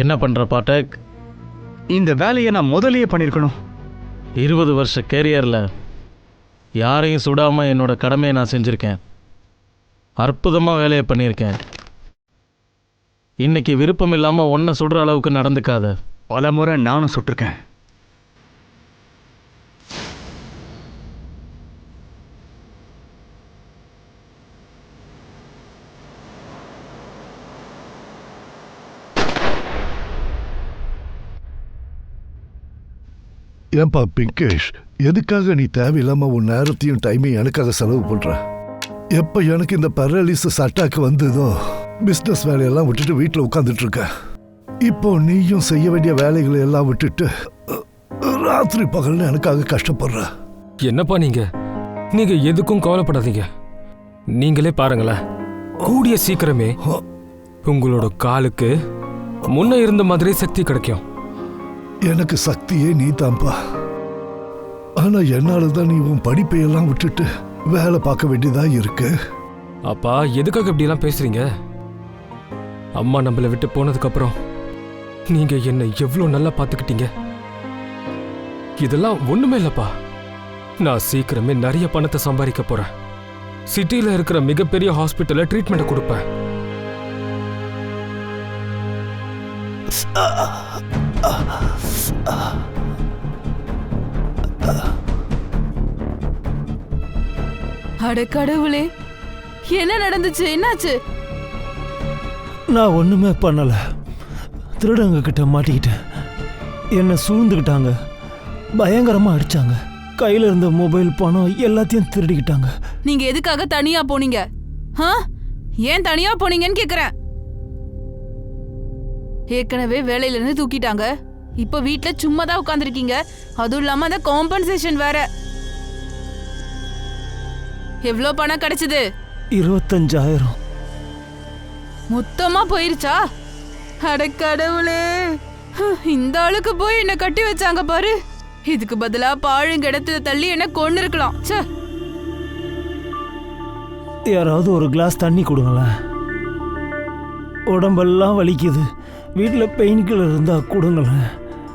என்ன பண்ணுற பாட்டக்? இந்த வேலையை நான் முதலையே பண்ணியிருக்கணும். 20 வருஷ கேரியரில் யாரையும் சுடாமல் என்னோட கடமையை நான் செஞ்சுருக்கேன். அற்புதமாக வேலையை பண்ணியிருக்கேன். இன்னைக்கு விருப்பம் இல்லாமல் ஒன்றை சுடுற அளவுக்கு நடந்துக்காத. பல முறை நானும் சுட்டிருக்கேன். ஏன்பா பிங்கேஷ், எதுக்காக நீ தேவையில்லாம உன் நேரத்தையும் டைமையும் எனக்காக செலவு பண்ற? எப்ப எனக்கு இந்த பேரலிசிஸ் அட்டாக் வந்ததோ பிசினஸ் வேலையெல்லாம் விட்டுட்டு வீட்டில் உட்காந்துட்டு இருக்க. இப்போ நீயும் செய்ய வேண்டிய வேலைகளை எல்லாம் விட்டுட்டு ராத்திரி பகல்னு எனக்காக கஷ்டப்படுற. என்னப்பா நீங்க எதுக்கும் கவலைப்படாதீங்க. நீங்களே பாருங்களேன், கூடிய சீக்கிரமே உங்களோட காலுக்கு முன்ன இருந்த மாதிரி சக்தி கிடைக்கும். எனக்கு சக்தியே நீ தான்ப்பா. ஆனா என்னாலதான் நீ உன் படிப்பையெல்லாம் விட்டுட்டு வேலை பார்க்க வேண்டியதா இருக்கு. அப்பா எதுக்காக இப்படி எல்லாம் பேசுறீங்க? அம்மா நம்மளை விட்டு போனதுக்கு அப்புறம் நீங்க என்ன எவ்வளவு நல்லா பாத்துக்கிட்டீங்க. இதெல்லாம் ஒண்ணுமே இல்லப்பா. நான் சீக்கிரமே நிறைய பணத்தை சம்பாதிக்க போறேன். சிட்டில இருக்கிற மிகப்பெரிய ஹாஸ்பிட்டல்ல ட்ரீட்மெண்ட் கொடுப்பேன். அட கடவுளே, என்ன நடந்துச்சு? என்னாச்சு? நான் ஒண்ணுமே பண்ணல. திருடங்க கிட்ட மாட்டிக்கிட்டேன். என்னை சூழ்ந்துக்கிட்டாங்க, பயங்கரமா அடிச்சாங்க. கையில இருந்த மொபைல், பணம் எல்லாத்தையும் திருடிக்கிட்டாங்க. நீங்க எதுக்காக தனியா போனீங்க? ஏன் தனியா போனீங்கன்னு கேக்குறேன். ஏற்கனவே வேலையில இருந்து தூக்கிட்டாங்க. இப்ப வீட்டுல சும்மா தான் உட்காந்துருக்கீங்க. அதுவும் இல்லாம அந்த காம்பன்சேஷன் வேற. எவ்வளோ பணம் கிடைச்சது? 25,000. மொத்தமா போயிருச்சா? அட கடவுளே, இந்த ஆளுக்கு போய் என்ன கட்டி வச்சாங்க பாரு. இதுக்கு பதிலா பாழுங்கிடத்துல தள்ளி என்ன கொண்டு இருக்கலாம். யாராவது ஒரு கிளாஸ் தண்ணி கொடுங்களேன். உடம்பெல்லாம் வலிக்குது. வீட்டில் பெயின் கில்லர் இருந்தா கொடுங்களேன்.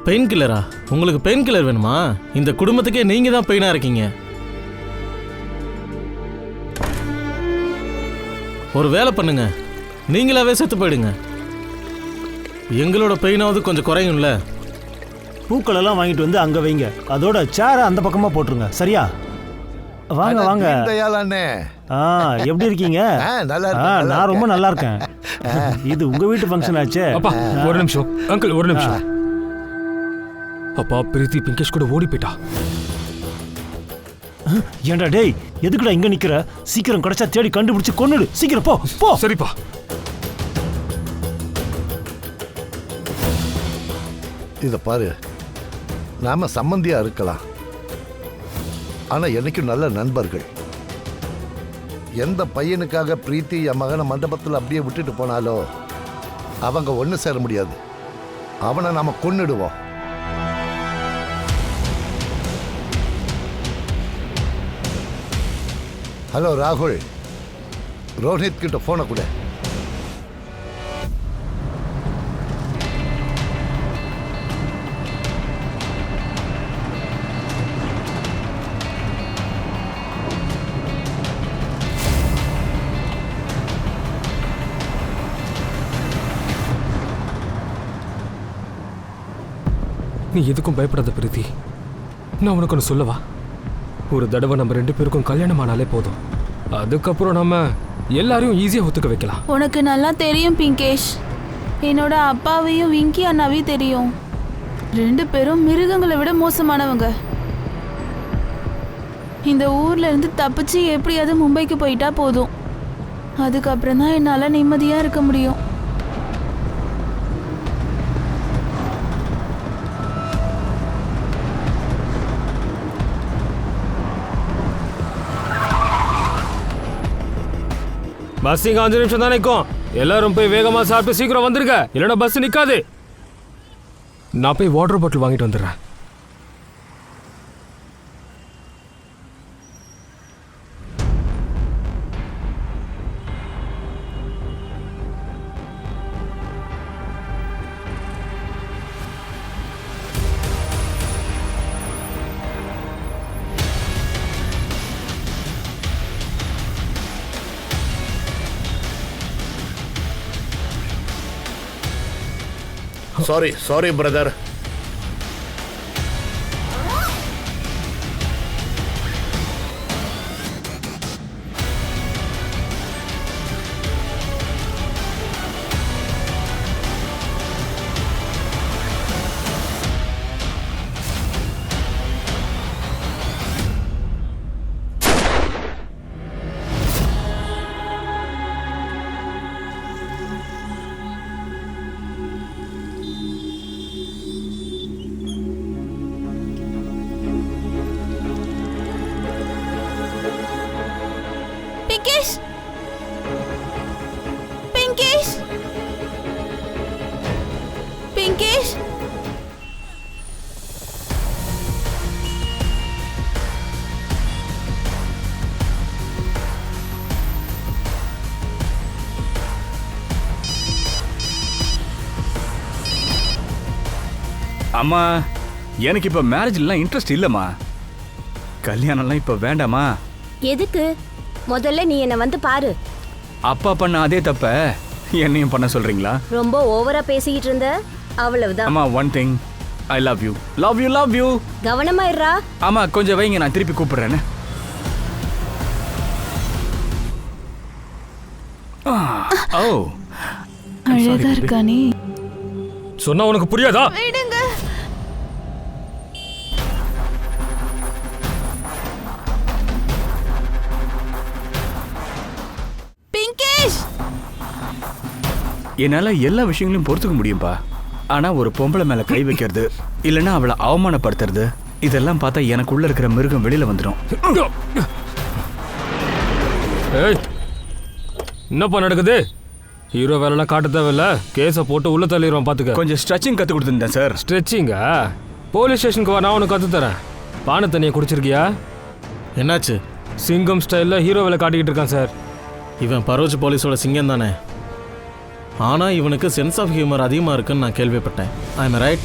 பெயின் கில்லரா? உங்களுக்கு பெயின் கில்லர் வேணுமா? இந்த குடும்பத்துக்கே நீங்க தான் பெயினா இருக்கீங்க. ஒரு வேலை பண்ணுங்க, நீங்களாவே செத்து போயிடுங்க. எங்களோட பெயினாவது கொஞ்சம் குறையும்ல. பூக்கள் எல்லாம் வாங்கிட்டு வந்து அங்க வைங்க. அதோட சேரை அந்த பக்கமா போட்டுருங்க. சரியா? வாங்க வாங்க. எப்படி இருக்கீங்க? நான் ரொம்ப நல்லா இருக்கேன். இது உங்க வீட்டு ஃபங்க்ஷன் ஆச்சே. அப்பா ஒரு நிமிஷம் அங்கிள், ஒரு நிமிஷம். அப்பா பிரீத்தி பிங்கேஷ் கூட ஓடி போயிட்டா. ஏண்டா டேய், எதுக்குடா இங்க நிக்கிற? சீக்கிரம் கிடைச்சா தேடி கண்டுபிடிச்சு கொன்னுடு. சீக்கிரம் போ போ. சரிப்பா. இத பாரு, நாம சம்பந்தியா இருக்கலாம், ஆனா என்னைக்கும் நல்ல நண்பர்கள். எந்த பையனுக்காக பிரீத்தி என் மகனை மண்டபத்தில் அப்படியே விட்டுட்டு போனாலோ அவங்க ஒன்று சேர முடியாது. அவனை நாம கொன்னுடுவோம். ஹலோ ராகுல், ரோஹித் கிட்ட போனை கொடு. நீ எதுக்கும் பயப்படாத பிரீத்தி. நான் உனக்கு ஒன்று சொல்லவா? ஒரு தடவை நம்ம 2 பேருக்கும் கல்யாணம் ஆனாலே போதும். அதுக்கப்புறம் நம்ம எல்லாரையும் ஈஸியாக ஒத்துக்க வைக்கலாம். உனக்கு நல்லா தெரியும் பிங்கேஷ். என்னோட அப்பாவையும் விங்கி அண்ணாவையும் தெரியும். 2 பேரும் மிருகங்களை விட மோசமானவங்க. இந்த ஊர்ல இருந்து தப்பிச்சு எப்படியாவது மும்பைக்கு போயிட்டா போதும். அதுக்கப்புறம் தான் என்னால் நிம்மதியாக இருக்க முடியும். பஸ் இங்க 5 நிமிஷம் தான் நிற்கும். எல்லாரும் போய் வேகமா சாப்பிட்டு சீக்கிரம் வந்துருங்க, இல்லைன்னா பஸ் நிக்காது. நான் போய் வாட்டர் பாட்டில் வாங்கிட்டு வந்துடுறேன். Sorry brother. பிங்கேஷ், பிங்கேஷ், பிங்கேஷ். அம்மா, எனக்கு இப்ப மேரேஜ்லாம் இன்ட்ரெஸ்ட் இல்லம்மா. கல்யாணம்லாம் இப்ப வேண்டாமா? எதுக்கு? முதல்ல நீ என்ன வந்து பாரு. அப்பா பண்ண அதே தப்ப என்னையும் பண்ண சொல்றீங்களா? ரொம்ப ஓவரா பேசிக்கிட்டு இருந்த, அவ்வளவுதான். அம்மா, one thing, I love you, love you, love you. கவனமா இருடா. ஆமா, கொஞ்சம் வைங்க, நான் திருப்பி கூப்பிடுறேன். ஓ, அழகா இருக்கா நீ? சொன்னா உனக்கு புரியாதா? விடுங்க. பிங்கேஷ், என்னால எல்லா விஷயங்களையும் பொறுத்துக்க முடியும்பா. ஆனா ஒரு பொம்பளை மேல கை வைக்கிறது, இல்லைன்னா அவளை அவமானப்படுத்துறது, இதெல்லாம் பார்த்தா எனக்குள்ள இருக்கிற மிருகம் வெளியில வந்துடும். ஏய், என்னப்பா நடக்குது? ஹீரோ வேலைலாம் காட்ட தேவையில்ல, கேஸை போட்டு உள்ள தள்ளிடுவான் பாத்துக்க. கொஞ்சம் ஸ்ட்ரெச்சிங் கத்து கொடுத்துருந்தேன் சார். ஸ்ட்ரெச்சிங்கா? போலீஸ் ஸ்டேஷனுக்கு வா, நான் உனக்கு கத்து தரேன். பானை தண்ணியை குடிச்சிருக்கியா? என்னாச்சு? சிங்கம் ஸ்டைலில் ஹீரோ வேலை காட்டிக்கிட்டு இருக்கான் சார். இவன் பரோஜ் போலீஸோட சிங்கம் தானே, ஆனால் இவனுக்கு சென்ஸ் ஆஃப் ஹியூமர் அதிகமாக இருக்குன்னு நான் கேள்விப்பட்டேன். I am right?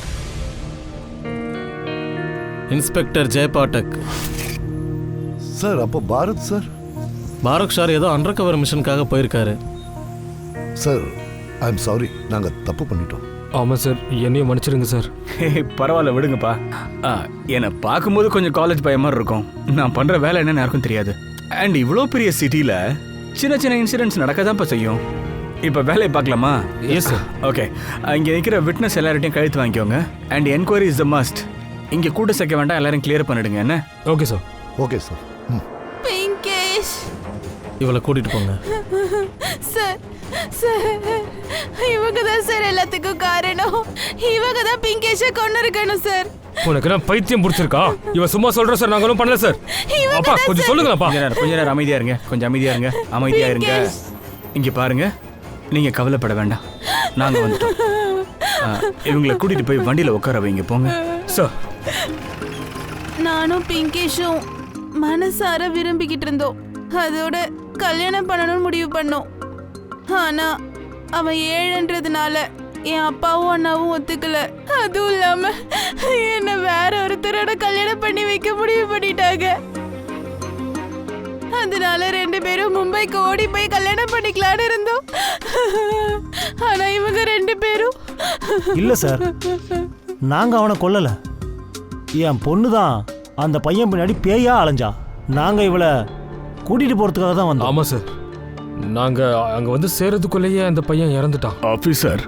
Inspector Jayapathak sir. அப்போ பாரத் சார்? பாரக் சார் ஏதோ அண்டர் கவர் மிஷனுக்காக போயிருக்காரு. சார், ஐ எம் சாரி, நாங்கள் தப்பு பண்ணிட்டோம். ஆமாம் சார், என்னையும் மன்னிச்சிடுங்க சார். பரவாயில்ல, விடுங்கப்பா. என்னை பார்க்கும்போது கொஞ்சம் காலேஜ் பையன் மாதிரி இருக்கும். நான் பண்ற வேலை என்னன்னு யாருக்கும் தெரியாது. அண்ட் இவ்வளோ பெரிய சிட்டியில சின்ன சின்ன இன்சிடென்ட்ஸ் நடக்க தான்ப்பா செய்யும். இப்போ வேலையை பார்க்கலாமா? Yes sir. ஓகே, இங்கே நிற்கிற விட்னஸ் எல்லார்ட்டையும் கழுத்து வாங்கிக்கோங்க. And enquiry is the must. இங்கே கூட்ட சேர்க்க வேண்டாம், எல்லாரும் கிளியர் பண்ணிடுங்க. என்ன? Okay sir. Okay sir. Pinkesh. இவளை கூட்டிட்டு போங்க. சார், சார், இவங்க தான் சார் எல்லாத்துக்கும் காரணம். இவங்க தான் பிங்கேஷை கொண்டு இருக்கணும் சார். உனக்கு என்ன பைத்தியம் பிடிச்சிருக்கா? இவன் சும்மா சொல்ற சார், நாங்களும் பண்ணல சார். அப்பா கொஞ்சம் சொல்லுங்களப்பா. கொஞ்ச நேரம் அமைதியா இருங்க, கொஞ்சம் அமைதியா இருங்க, அமைதியா இருங்க. இங்க பாருங்க, நீங்க கவலைப்பட வேண்டாம், நாங்க வந்துட்டோம். இவங்களை கூட்டிட்டு போய் வண்டியில உட்கார வைங்க, போங்க சார். நானும் பிங்கேஷும் மனசார விரும்பிக்கிட்டு இருந்தோம். அதோட கல்யாணம் பண்ணணும்னு முடிவு பண்ணோம். ஆனா அவன் ஏழன்றதுனால என் அப்பாவும் அண்ணாவும் ஒத்துக்கல. அதுவும் இல்லாம என்ன வேற ஒருத்தரோட கல்யாணம் பண்ணி வைக்க முடிவு பண்ணிட்டாங்க. அதனால 2 பேரும் மும்பைக்கு ஓடி போய் கல்யாணம் பண்ணிக்கலான்னு இருந்தோம். ஆனா இவங்க 2 பேரும் இல்ல சார், நாங்க அவனை கொல்லல. என் பொண்ணு தான் அந்த பையன் பின்னாடி பேயா அலைஞ்சா. நாங்க இவளை கூட்டிட்டு போறதுக்காக தான் வந்தோம். ஆமா சார், நாங்க அங்க வந்து சேர்றதுக்குள்ளேயே அந்த பையன் இறந்துட்டான். ஆபீசர்,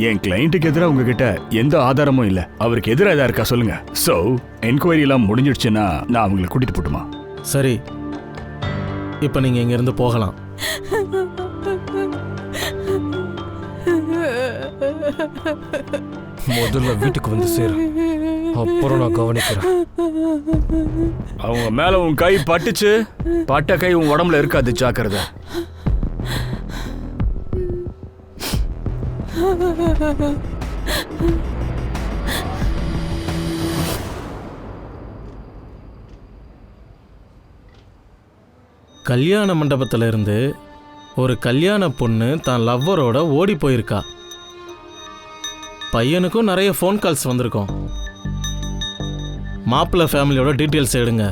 என் கிளைண்ட்டுக்கு எதிராக உங்ககிட்ட எந்த ஆதாரமும் இல்ல. அவருக்கு எதிராக எதா இருக்கா சொல்லுங்க. சோ என்கொயரி எல்லாம் முடிஞ்சிடுச்சுன்னா நான் அவங்களை கூட்டிட்டு போட்டுமா? சரி, இப்போ நீங்கள் இங்கேருந்து போகலாம். முதல்ல வீட்டுக்கு வந்து சேரு, அப்புறம் நான் கவனிக்கிறேன். அவங்க மேல உன் கை பட்டுச்சு, பட்ட கை உன் உடம்புல இருக்காது, ஜாக்கிரதை. கல்யாண மண்டபத்தில் இருந்து ஒரு கல்யாண பொண்ணு தான் லவ்வரோட ஓடி போயிருக்கா. பையனுக்கும் நிறைய ஃபோன் கால்ஸ் வந்திருக்கோம். மாப்பிள்ளை ஃபேமிலியோட டீட்டெயில்ஸ் எடுங்க.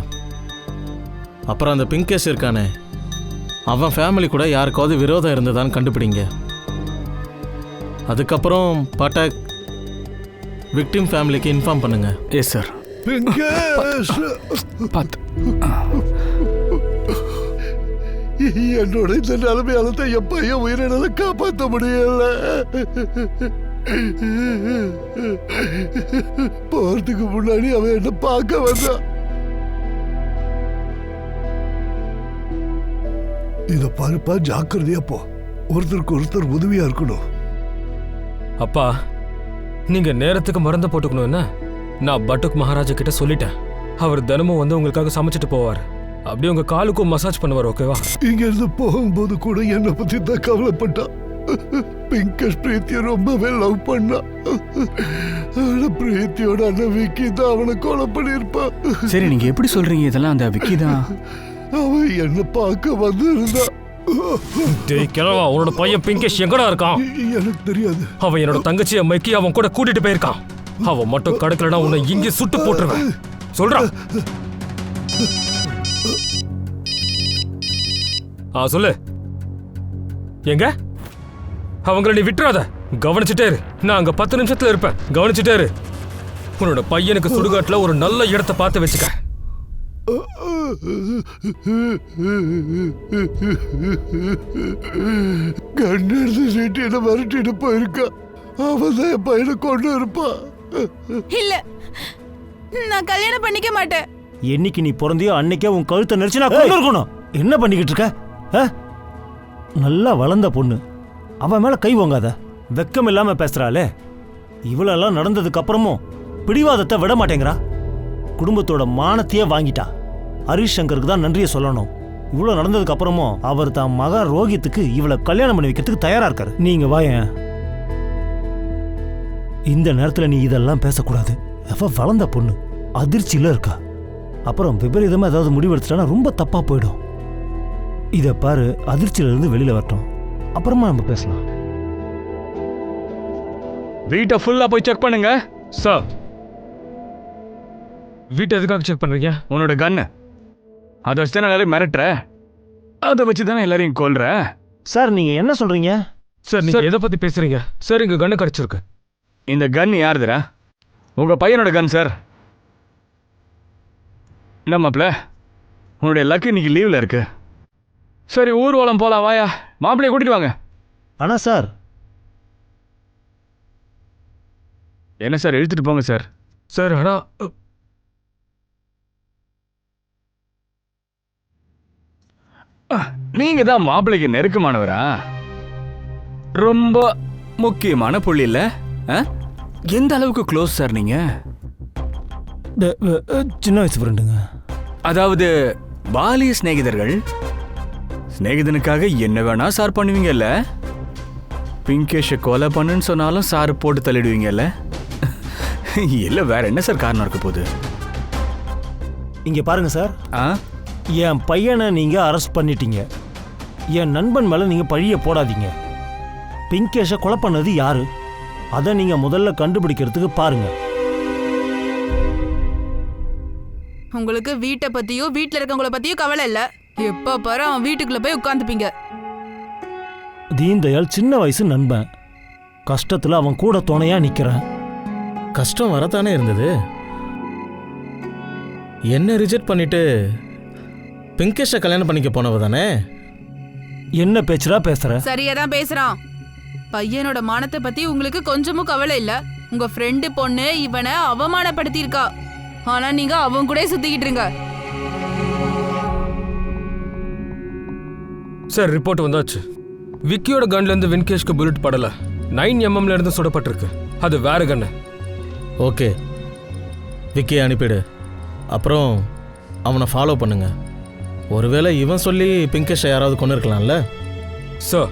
அப்புறம் அந்த பிங்கேஷ் இருக்கானே, அவன் ஃபேமிலி கூட யாருக்காவது விரோதம் இருந்ததான்னு கண்டுபிடிங்க. அதுக்கப்புறம் பாட்டக், விக்டிம் ஃபேமிலிக்கு இன்ஃபார்ம் பண்ணுங்க. Yes sir. பிங்கேஷ், பார்த்து. என்னோட இந்த நிலைமையால தான் என் பையன் உயிரினதை காப்பாற்ற முடியல. போறதுக்கு முன்னாடி அவன் என்ன பார்க்க வந்தான். இத பாருப்பா, ஜாக்கிரதையா போ. ஒருத்தருக்கு ஒருத்தர் உதவியா இருக்கணும். அப்பா, நீங்க நேரத்துக்கு மருந்த போட்டுக்கணும். என்ன, நான் பட்டுக் மகாராஜா கிட்ட சொல்லிட்டேன். அவர் தினமும் வந்து உங்களுக்காக சமைச்சிட்டு போவார். அப்படியே உங்க காலுக்கும் மசாஜ் பண்ணுவார். ஓகேவா? இங்க இருந்து போகும்போது கூட என்னை பத்தி தான் கவலைப்பட்டான். பிங்கேஷ் பிரீத்தியை ரொம்பவே லவ் பண்ணா. ஆனா பிரீத்தியோட அண்ணன் விக்கி தான் அவனை கொலை பண்ணிருப்பான். சரி, நீங்க எப்படி சொல்றீங்க இதெல்லாம்? அந்த விக்கி தான். அவன் என்ன பார்க்க வந்திருந்தான். டேய் கிழவா, உன்னோட பையன் பிங்கேஷ் எங்கடா இருக்கான்? எனக்கு தெரியாது. அவன் என்னோட தங்கச்சி அம்மைக்கு அவன் கூட கூட்டிட்டு போயிருக்கான். அவன் மட்டும் கடக்கலனா உன்னை இங்கே சுட்டு போட்டுருவேன். சொல்றான். சொல்லு. எங்க அவங்கள நீ விட்டுறாத. கவனிச்சுட்டே இரு. நான் அங்க 10 நிமிஷத்துல இருப்பேன். கவனிச்சுட்டே இரு. உன்னோட பையனுக்கு சுடுகாட்டுல ஒரு நல்ல இடத்தை பார்த்து வச்சுக்க. கண்ணெடுத்து சீட்டு என்ன மிரட்டிட்டு போயிருக்கா. அவன் தான் என் பையனை கொண்டு இருப்பான். இல்ல, நான் கல்யாணம் பண்ணிக்க மாட்டேன். என்னைக்கு நீ பிறந்தியோ அன்னைக்கே உன் கழுத்தை நெரிச்சு நான் கொண்டு இருக்கணும். என்ன பண்ணிக்கிட்டு இருக்க? நல்லா வளர்ந்த பொண்ணு, அவன் மேல கை வாங்காத. வெக்கம் இல்லாம பேசுறாளே. இவ்வளெல்லாம் நடந்ததுக்கு அப்புறமும் பிடிவாதத்தை விட மாட்டேங்கிறா. குடும்பத்தோட மானத்தையே வாங்கிட்டா. ஹரிஷ் சங்கருக்கு தான் நன்றியை சொல்லணும். இவ்வளவு நடந்ததுக்கு அப்புறமும் அவர் தான் மகன் ரோஹித்துக்கு இவளை கல்யாணம் பண்ணி வைக்கிறதுக்கு தயாரா இருக்காரு. நீங்க வாயேன். இந்த நேரத்துல நீ இதெல்லாம் பேசக்கூடாது. அவ வளர்ந்த பொண்ணு, அதிர்ச்சியில இருக்கா. அப்புறம் விபரீதமா ஏதாவது முடிவெடுத்துட்டானா ரொம்ப தப்பா போயிடும். இத பாரு, அதிர்ச்சியில இருந்து வெளியில வரட்டும், அப்புறமா நம்ம பேசலாம். வீட்டை ஃபுல்லா போய் செக் பண்ணுங்க. சார், வீட்டை எதுக்காக செக் பண்றீங்க? உன்னோட கன்னு அதை வச்சு தானே எல்லாரையும் மிரட்டுற. அதை வச்சு தானே எல்லாரையும் கொல்ற. சார், நீங்க என்ன சொல்றீங்க? சார், நீங்க எதை பத்தி பேசுறீங்க? சார், இங்க கன்னு கிடைச்சிருக்கு. இந்த கன் யாருதுரா? உங்க பையனோட கன் சார். என்ன மாப்பிள்ள, உன்னுடைய லக்கு இன்னைக்கு லீவ்ல இருக்கு. சரி, ஊர்வலம் போலாம், வாயா. மாப்பிள்ளைய கூட்டிட்டு வாங்க. ஆனா சார், என்ன சார், இழுத்துட்டு போங்க சார். சார், ஆனா நீங்க தான் மாப்பிள்ளைக்கு நெருக்கமானவரா? ரொம்ப முக்கியமான புள்ளி இல்ல? எந்த அளவுக்கு க்ளோஸ் சார் நீங்க? சின்ன வயசு ஃப்ரெண்டுங்க. அதாவது பாலிய சிநேகிதர்கள். சிநேகிதனுக்காக என்ன வேணா சார் பண்ணுவீங்கல்ல? பிங்கேஷை கொலை பண்ணுன்னு சொன்னாலும் சார் போட்டு தள்ளிடுவீங்கல்ல? இல்ல வேற என்ன சார் காரணம் இருக்க போகுது? இங்க பாருங்க சார், என் பையனை நீங்க அரெஸ்ட் பண்ணிட்டீங்க. என் நண்பன் மேல நீங்க பழிய போடாதீங்க. பிங்கேஷை கொலை பண்ணது யாரு, அதை நீங்க முதல்ல கண்டுபிடிக்கிறதுக்கு பாருங்க. உங்களுக்கு வீட்டை பத்தியோ வீட்டுல இருக்கவங்கள பத்தியோ கவலை இல்ல. எப்ப பாரு அவன் வீட்டுக்குள்ள போய் உட்கார்ந்துப்பீங்க. தீன்தயாள் சின்ன வயசு நண்பன். கஷ்டத்துல அவன் கூட துணையா நிக்கிறேன். கஷ்டம் வரத்தானே இருந்தது. என்ன ரிஜெக்ட் பண்ணிட்டு பிங்கேஷை கல்யாணம் பண்ணிக்க போனவ தானே. என்ன பேச்சுடா பேசுற? சரியா தான் பேசுறான். பையனோட மானத்தை பத்தி உங்களுக்கு கொஞ்சமும் கவலை இல்ல. உங்க ஃப்ரெண்டு பொண்ணு இவனை அவமானப்படுத்தியிருக்கா. ஆனா நீங்க அவன் கூட சுத்திக்கிட்டு இருங்க. சார், ரிப்போர்ட் வந்தாச்சு. விக்கியோட கன்ல இருந்து வின்கேஷ்க்கு புல்லட் படல. 9mm இருந்து சுடப்பட்டிருக்கு. அது வேற கன்னு. ஓகே, விக்கியை அனுப்பிடு. அப்புறம் அவனை ஃபாலோ பண்ணுங்க. ஒருவேளை இவன் சொல்லி பிங்கேஷை யாராவது கொண்டு இருக்கலாம்ல. சார்,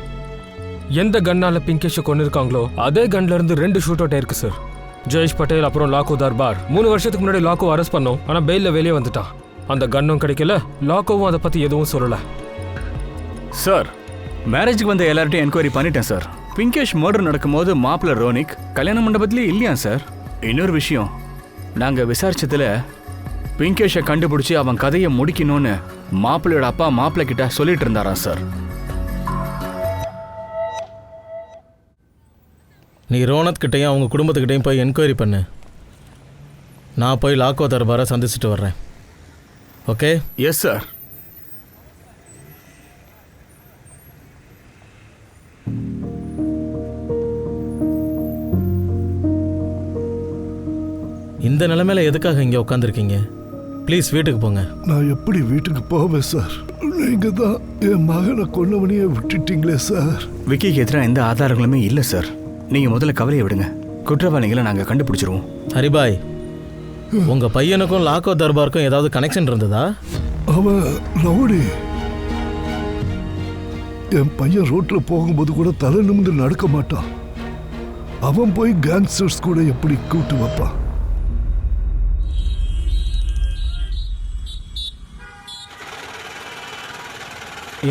எந்த கன்னால பிங்கேஷை கொண்டு இருக்காங்களோ அதே கன்ல இருந்து 2 ஷூட் அவுட் ஆயிருக்கு சார். ஜெயேஷ் பட்டேல் அப்புறம் லாக்கோ தர்பார் 3 வருஷத்துக்கு முன்னாடி லாக்கோ அரெஸ்ட் பண்ணோம். ஆனா பெயில்ல வெளியே வந்துட்டான். அந்த கன்னும் கிடைக்கல, லாக்கோவும் அதை பத்தி எதுவும் சொல்லல. சார், மேரேஜுக்கு வந்த எல்லார்ட்டையும் என்கொயரி பண்ணிட்டேன் சார். பிங்கேஷ் மர்டர் நடக்கும்போது மாப்பிள்ள ரோனிக் கல்யாண மண்டபத்திலே இல்லையா சார்? இன்னொரு விஷயம், நாங்க விசாரிச்சதுல பிங்கேஷை கண்டுபிடிச்சி அவன் கதையை முடிக்கணும்னு மாப்பிள்ளையோட அப்பா மாப்பிள்ளை கிட்ட சொல்லிட்டு இருந்தாராம் சார். நீ ரோனத் கிட்டையும் அவங்க குடும்பத்துக்கிட்டையும் போய் என்கொயரி பண்ணு. நான் போய் லாக்கோ தர்பாரை சந்திச்சுட்டு வர்றேன். ஓகே? Yes sir. இந்த நிலைமையில எதுக்காக இங்கே உட்காந்துருக்கீங்க? ப்ளீஸ் வீட்டுக்கு போங்க. நான் எப்படி வீட்டுக்கு போவேன் சார்? நீங்க தான் என் மகனை கொன்னவனையே விட்டுட்டீங்களே சார். விக்கிக்கு எதிராக எந்த ஆதாரங்களுமே இல்லை சார். நீங்கள் முதல்ல கவலையை விடுங்க. குற்றவாளிகளை நாங்கள் கண்டுபிடிச்சிருவோம். ஹரிபாய், உங்கள் பையனுக்கும் லாக்கோ தர்பாருக்கும் ஏதாவது கனெக்ஷன் இருந்ததா? அவன் ரவுடி. என் பையன் ரோட்ல போகும்போது கூட தலை நிமிந்து நடக்க மாட்டான். அவன் போய் கேங்ஸ்டர்ஸ் கூட எப்படி கூட்டு வைப்பான்?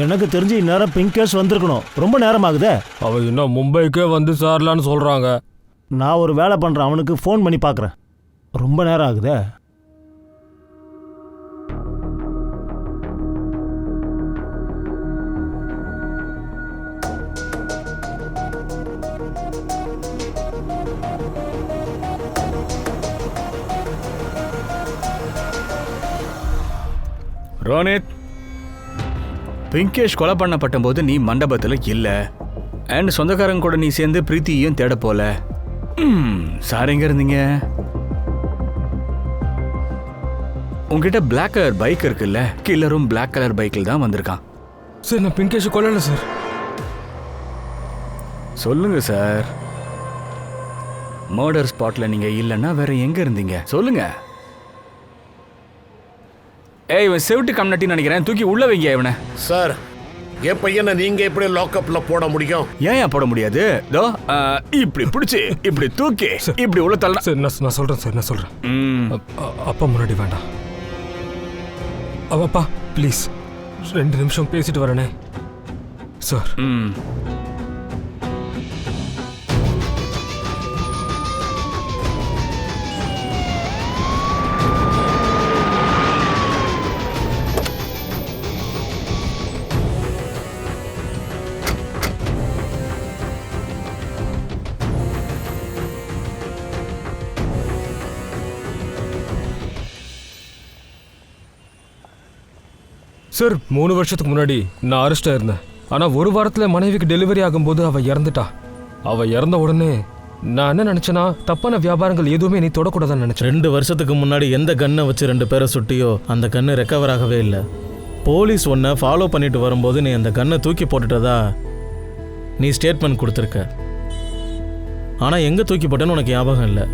எனக்கு தெரிஞ்சு இந்நேரம் பிங்கேஷ் வந்திருக்கணும். ரொம்ப நேரம் ஆகுதே. அவ இன்னும் மும்பைக்கே வந்து சாரலான்னு சொல்றாங்க. நான் ஒரு வேலை பண்றேன், அவனுக்கு ஃபோன் பண்ணி பார்க்குறேன். ரொம்ப நேரம் ஆகுதே. ரோனித், பிங்கேஷ் கொலை பண்ணப்பட்ட போது நீ மண்டபத்தில் இல்லை. அண்ட் சொந்தக்காரங்க கூட நீ சேர்ந்து பிரீத்தியையும் தேட போல. சார் எங்க இருந்தீங்க? உங்ககிட்ட பிளாக் கலர் பைக் இருக்குல்ல, கில்லரும் பிளாக் கலர் பைக்கில் தான் வந்திருக்கான். சார் நான் பிங்கேஷ் கொல்லல சார். சொல்லுங்க சார். மர்டர் ஸ்பாட்ல நீங்க இல்லைன்னா வேற எங்க இருந்தீங்க? சொல்லுங்க. ஏய், இவன் செவிட்டு கம்யூனிட்டி நினைக்கிறேன். தூக்கி உள்ள வைங்க இவனை. சார், என் பையனை நீங்க எப்படி லாக்அப்ல போட முடியும்? ஏன் போட முடியாது? தோ இப்படி பிடிச்சி இப்படி தூக்கி இப்படி உள்ள தள்ள. சார் நான் சொல்றேன் சார், நான் சொல்றேன். அப்பா முன்னாடி வேண்டாம். அப்பா ப்ளீஸ் 2 நிமிஷம் பேசிட்டு வரேனே சார். சார் 3 வருஷத்துக்கு முன்னாடி நான் அரெஸ்ட் ஆயிருந்தேன். ஆனால் 1 வாரத்தில் மனைவிக்கு டெலிவரி ஆகும்போது அவள் இறந்துட்டா. அவள் இறந்த உடனே நான் என்ன நினச்சேன்னா, தப்பான வியாபாரங்கள் எதுவுமே நீ தொடக்கூடாதுன்னு நினச்சேன். 2 வருஷத்துக்கு முன்னாடி எந்த கன்னை வச்சு 2 பேரை சுட்டியோ அந்த கன்று ரெக்கவர் ஆகவே இல்லை. போலீஸ் ஒன்றை ஃபாலோ பண்ணிட்டு வரும்போது நீ அந்த கன்னை தூக்கி போட்டுட்டதா நீ ஸ்டேட்மெண்ட் கொடுத்துருக்க. ஆனால் எங்கே தூக்கி போட்டேன்னு உனக்கு ஞாபகம் இல்லை.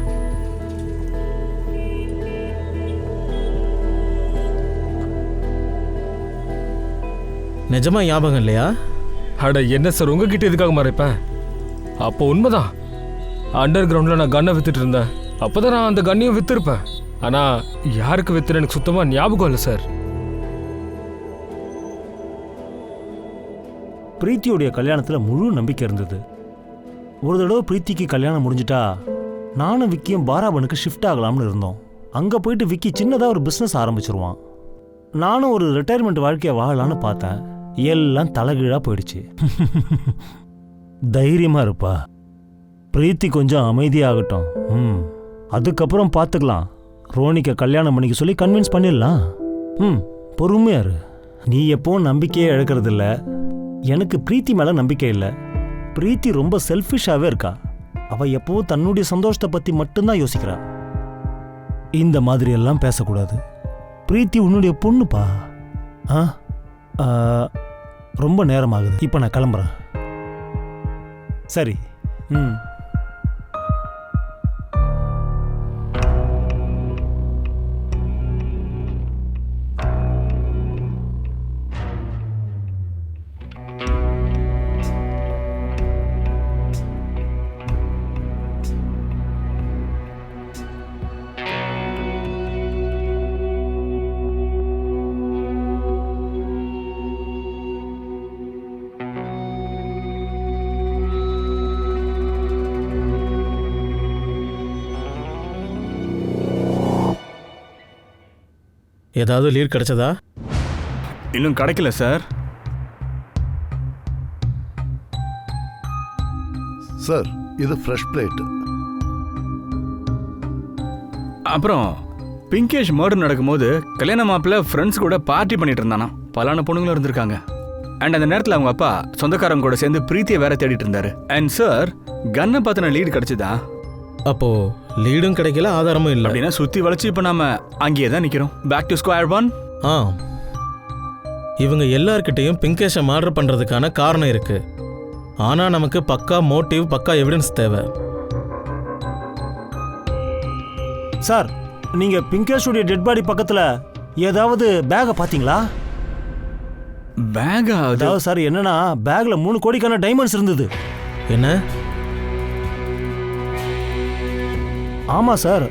நிஜமா ஞாபகம் இல்லையா? அட என்ன சார், உங்ககிட்ட எதுக்காக மறைப்பேன்? அப்போ உண்மைதான், அண்டர் கிரவுண்டில் நான் கன்னை வித்துட்டு இருந்தேன். அப்போ தான் நான் அந்த கன்னையும் விற்றுருப்பேன். ஆனால் யாருக்கு வித்துன்னு எனக்கு சுத்தமாக ஞாபகம் இல்லை சார். பிரீத்தியோடைய கல்யாணத்தில் முழு நம்பிக்கை இருந்தது. ஒரு தடவை பிரீத்திக்கு கல்யாணம் முடிஞ்சிட்டா நானும் விக்கியும் பாராபனுக்கு ஷிஃப்ட் ஆகலாம்னு இருந்தோம். அங்கே போயிட்டு விக்கி சின்னதாக ஒரு பிஸ்னஸ் ஆரம்பிச்சிருவான். நானும் ஒரு ரிட்டையர்மெண்ட் வாழ்க்கையை வாழலான்னு பார்த்தேன். எல்லாம் தலைகீழாக போயிடுச்சு. தைரியமாக இருப்பா, பிரீத்தி கொஞ்சம் அமைதியாகட்டும். அதுக்கப்புறம் பார்த்துக்கலாம். ரோனிக்கை கல்யாணம் பண்ணிக்க சொல்லி கன்வின்ஸ் பண்ணிடலாம். பொறுமையா இரு. நீ எப்பவும் நம்பிக்கையே இழக்கிறதில்ல. எனக்கு பிரீத்தி மேலே நம்பிக்கை இல்லை. பிரீத்தி ரொம்ப செல்ஃபிஷாகவே இருக்கா. அவள் எப்பவும் தன்னுடைய சந்தோஷத்தை பற்றி மட்டும்தான் யோசிக்கிறா. இந்த மாதிரி எல்லாம் பேசக்கூடாது. பிரீத்தி உன்னுடைய பொண்ணுப்பா. ரொம்ப நேரம் ஆகுது, இப்போ நான் கிளம்புறேன். சரி. ஏதாவது லீட் கிடைச்சதா? இன்னும் கிடைக்கல சார். சார், இது ஃப்ரெஷ் பிளேட். அப்புறம் பிங்கேஷ் மர்டர் நடக்கும்போது கல்யாண மாப்பிள்ள ஃப்ரெண்ட்ஸ் கூட பார்ட்டி பண்ணிட்டு இருந்தானா. பலான பொண்ணுங்களும் இருந்திருக்காங்க. அண்ட் அந்த நேரத்தில் அவங்க அப்பா சொந்தக்காரங்க கூட சேர்ந்து பிரீத்தியை வேற தேடிட்டு இருந்தாரு. அண்ட் சார் கன்னை பார்த்தின லீடு கிடைச்சதா? அப்போ லீடும் கிடைக்கல, ஆதாரமும் இல்லை. அப்படின்னா சுத்தி வளைச்சு இப்ப நாம அங்கேயே தான் நிக்கிறோம். Back to square one. ஆ, இவங்க எல்லார்கிட்டையும் பிங்கேஷை மர்டர் பண்றதுக்கான காரணம் இருக்கு. ஆனா நமக்கு பக்கா மோட்டிவ், பக்கா எவிடன்ஸ் தேவை. சார், நீங்க பிங்கேஷுடைய டெட் பாடி பக்கத்துல ஏதாவது பேக்கை பாத்தீங்களா? பேகா? அதாவது சார் என்னன்னா, பேக்ல 3 கோடிக்கான டைமண்ட்ஸ் இருந்தது. என்ன? ஆமா சார்,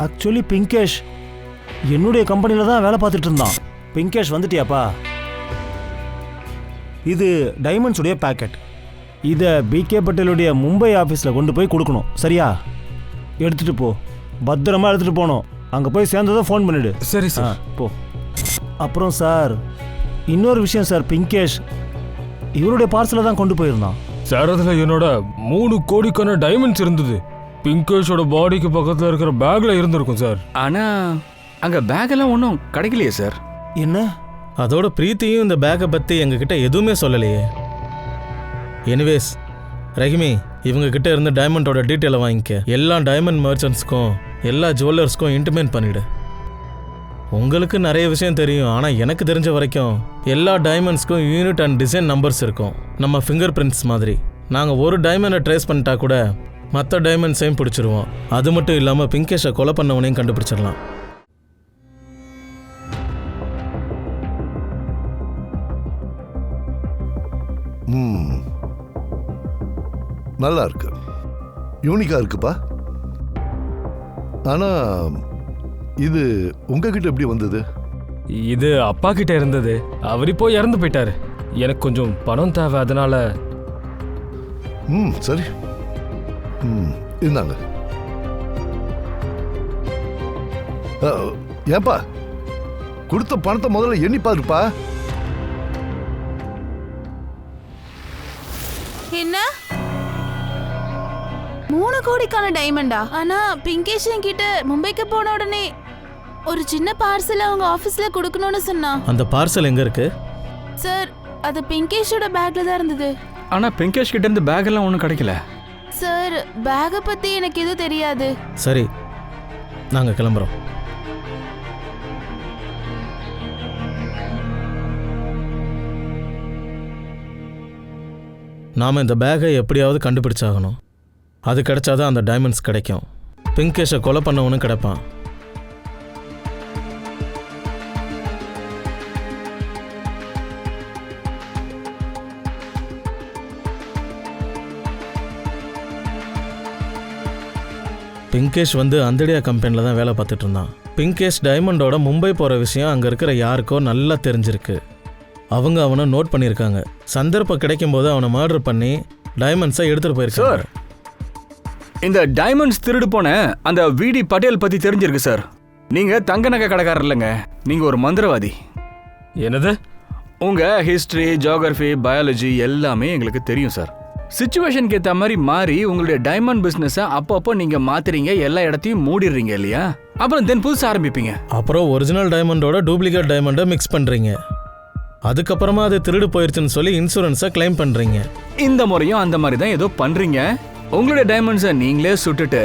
ஆக்சுவலி பிங்கேஷ் என்னுடைய கம்பெனில தான் வேலை பார்த்துட்டு இருந்தான். பிங்கேஷ் வந்துட்டியாப்பா? இது டைமண்ட்ஸ் உடைய பேக்கெட். இதை பிகே பட்டேலுடைய மும்பை ஆஃபீஸில் கொண்டு போய் கொடுக்கணும். சரியா? எடுத்துட்டு போ, பத்திரமா எடுத்துட்டு போகணும். அங்கே போய் சேர்ந்ததும் ஃபோன் பண்ணிடு. சரி சார். போ. அப்புறம் சார் இன்னொரு விஷயம் சார், பிங்கேஷ் இவருடைய பார்சலை தான் கொண்டு போயிருந்தான் சார். அதில் என்னோட 3 கோடிக்கான டைமண்ட்ஸ் இருந்தது. பிங்கேஷோட பாடிக்கு பக்கத்தில் இருக்கிற பேக்ல இருந்திருக்கும் சார். ஆனா அங்க பேக் எல்லாம் ஒன்றும் கிடைக்கலையே சார். என்ன? அதோட பிரீத்தியும் இந்த பேக்கை பத்தி எங்ககிட்ட எதுவுமே சொல்லலையே. எனிவேஸ் ரஹிமி, இவங்க கிட்ட இருந்து டைமண்டோட டீட்டெயிலை வாங்கிக்க. எல்லா டைமண்ட் மர்ச்சன்ட்ஸ்க்கும் எல்லா ஜுவல்லர்ஸ்க்கும் இன்டிமேட் பண்ணிடு. உங்களுக்கு நிறைய விஷயம் தெரியும், ஆனால் எனக்கு தெரிஞ்ச வரைக்கும் எல்லா டைமண்ட்ஸ்க்கும் யூனிட் அண்ட் டிசைன் நம்பர்ஸ் இருக்கும். நம்ம ஃபிங்கர் பிரிண்ட்ஸ் மாதிரி. நாங்கள் ஒரு டைமண்டை ட்ரேஸ் பண்ணிட்டா கூட மற்ற டைமண்ட்ஸையும் பிடிச்சிருவோம். அது மட்டும் இல்லாமல் பிங்கேஷை கொலை பண்ணவனையும் கண்டுபிடிச்சிடலாம். நல்லா இருக்கு, யூனிக்கா இருக்குப்பா. ஆனா இது உங்ககிட்ட எப்படி வந்தது? இது அப்பா கிட்ட இருந்தது. அவர் இப்போ இறந்து போயிட்டாரு. எனக்கு கொஞ்சம் பணம் தேவை, அதனால. சரி, இருந்தாங்க. ஏன்பா, கொடுத்த பணத்தை முதல்ல எண்ணி பாருப்பா. என்ன 3 கோடிக்கான டைமண்டா? ஆனா பிங்கேஷ் கிட்ட மும்பைக்கு போன உடனே ஒரு சின்ன பார்சல் அவங்க ஆபீஸ்ல கொடுக்கணும்னு சொன்னா. அந்த பார்சல் எங்க இருக்கு சார்? அது பிங்கேஷோட பேக்ல தான் இருந்தது. ஆனா பிங்கேஷ் கிட்ட இருந்து பேக் எல்லாம் ஒன்றும் கிடைக்கல சார். பேக்கை பத்தி எனக்கு எதுவும் தெரியாது. சரி, நாங்க கிளம்புறோம். நாம இந்த பேக்கை எப்படியாவது கண்டுபிடிச்சாகணும். அது கிடைச்சாதான் அந்த டைமண்ட்ஸ் கிடைக்கும். பிங்கேஷை கொலை பண்ணவனும் கிடைப்பான். பிங்கேஷ் அந்தடியா கம்பெனியில் தான் வேலை பார்த்துட்டு இருந்தான். பிங்கேஷ் டைமண்டோட மும்பை போகிற விஷயம் அங்கே இருக்கிற யாருக்கோ நல்லா தெரிஞ்சிருக்கு. அவங்க அவனை நோட் பண்ணியிருக்காங்க. சந்தர்ப்பம் கிடைக்கும் போது அவனை மர்டர் பண்ணி டைமண்ட்ஸை எடுத்துகிட்டு போயிருக்காங்க. இந்த டைமண்ட்ஸ் திருடு போன அந்த விடி பட்டேல் பற்றி தெரிஞ்சிருக்கு சார். நீங்கள் தங்க நகை கடைக்காரர் இல்லைங்க, நீங்கள் ஒரு மந்திரவாதி. என்னது? உங்கள் ஹிஸ்ட்ரி, ஜியோகிரஃபி, பயாலஜி எல்லாமே எங்களுக்கு தெரியும் சார். சிச்சுவேஷனுக்கு ஏற்ற மாதிரி மாறி உங்களுடைய டைமண்ட் பிஸ்னஸை அப்பப்போ நீங்கள் மாற்றுறீங்க, எல்லா இடத்தையும் மூடிடுறீங்க இல்லையா? அப்புறம் தென் புதுசாக ஆரம்பிப்பீங்க. அப்புறம் ஒரிஜினல் டைமண்டோட டூப்ளிகேட் டைமண்டை மிக்ஸ் பண்ணுறீங்க. அதுக்கப்புறமா அது திருடு போயிருச்சுன்னு சொல்லி இன்சூரன்ஸை கிளைம் பண்ணுறீங்க. இந்த முறையும் அந்த மாதிரி தான் ஏதோ பண்ணுறீங்க. உங்களுடைய டைமண்ட்ஸை நீங்களே சுட்டுட்டு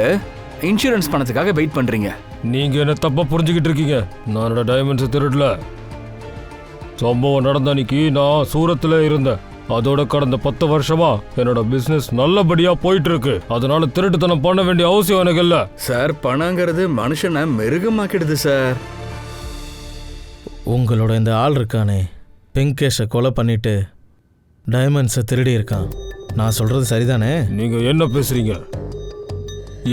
இன்சூரன்ஸ் பணத்துக்காக வெயிட் பண்ணுறீங்க. நீங்கள் என்ன தப்பாக புரிஞ்சுக்கிட்டு இருக்கீங்க. நானோட டைமண்ட்ஸை திருடல. சம்பவம் நடந்த அன்னைக்கு நான் சூரத்தில் இருந்தேன். அதோட கடந்த 10 வருஷமா என்னோட பிசினஸ் நல்லபடியா போயிட்டு இருக்கு. அதனால திருட்டுத்தனம் பண்ண வேண்டிய அவசியம் எனக்கு இல்ல சார். பணங்கிறது மனுஷனை மிருகமாக்கிடுது சார். உங்களோட இந்த ஆள் இருக்கானே, பிங்கேஷை கொலை பண்ணிட்டு டைமண்ட்ஸை திருடி இருக்கான். நான் சொல்றது சரிதானே? நீங்க என்ன பேசுறீங்க?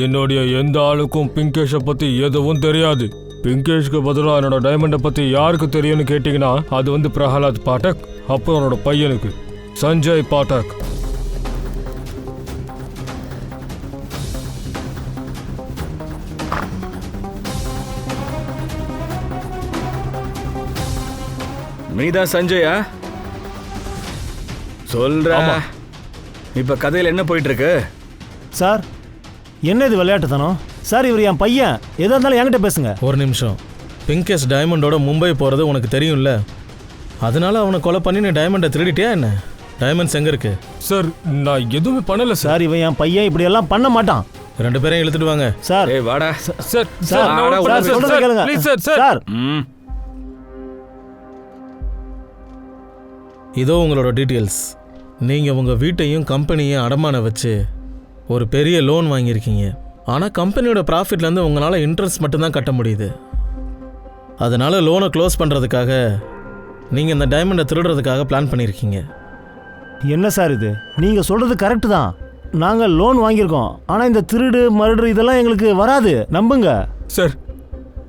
என்னுடைய எந்த ஆளுக்கும் பிங்கேஷை பத்தி எதுவும் தெரியாது. பிங்கேஷ்க்கு பதிலாக என்னோட டைமண்டை பத்தி யாருக்கு தெரியும்னு கேட்டீங்கன்னா அது பிரஹலாத் பாட்டக், அப்புறம் அவனோட பையனுக்கு சஞ்சய் பாட்டக். நீதான் சஞ்சயா? சொல்ற. இப்ப கதையில என்ன போயிட்டு இருக்கு? சார் என்ன இது விளையாட்டுத்தனம்? சார் இவர் என் பையன், எதா இருந்தாலும் என்கிட்ட பேசுங்க. ஒரு நிமிஷம். பிங்கேஷ் டைமண்டோட மும்பை போகிறது உனக்கு தெரியும்ல, அதனால அவனை கொலை பண்ணி நீ டைமண்டை திருடிட்டியா என்ன? டைமண்ட்ஸ் எங்கே இருக்கு? சார் நான் எதுவுமே பண்ணல சார். சார் இவன் என் பையன், இப்படி எல்லாம் பண்ண மாட்டான். 2 பேரையும் இழுத்துட்டு வாங்க. சார் ஏய் வாடா. சார் சார், சார் நான் சார், பண்ணல சார். சொல்றதை கேளுங்க. Please sir sir. சார் இதோ உங்களோட டீட்டெயில்ஸ். நீங்கள் உங்கள் வீட்டையும் கம்பெனியும் அடமான வச்சு ஒரு பெரிய லோன் வாங்கியிருக்கீங்க. ஆனால் கம்பெனியோட ப்ராஃபிட்லேருந்து உங்களால் இன்ட்ரெஸ்ட் மட்டும்தான் கட்ட முடியுது. அதனால் லோனை க்ளோஸ் பண்ணுறதுக்காக நீங்கள் இந்த டைமண்டை திருடுறதுக்காக பிளான் பண்ணியிருக்கீங்க. என்ன சார் இது? நீங்க சொல்றது கரெக்ட் தான். நாங்க லோன் வாங்கியிருக்கோம், ஆனா இந்த திருடு மர்டர் இதெல்லாம் எங்களுக்கு வராது, நம்புங்க. சார்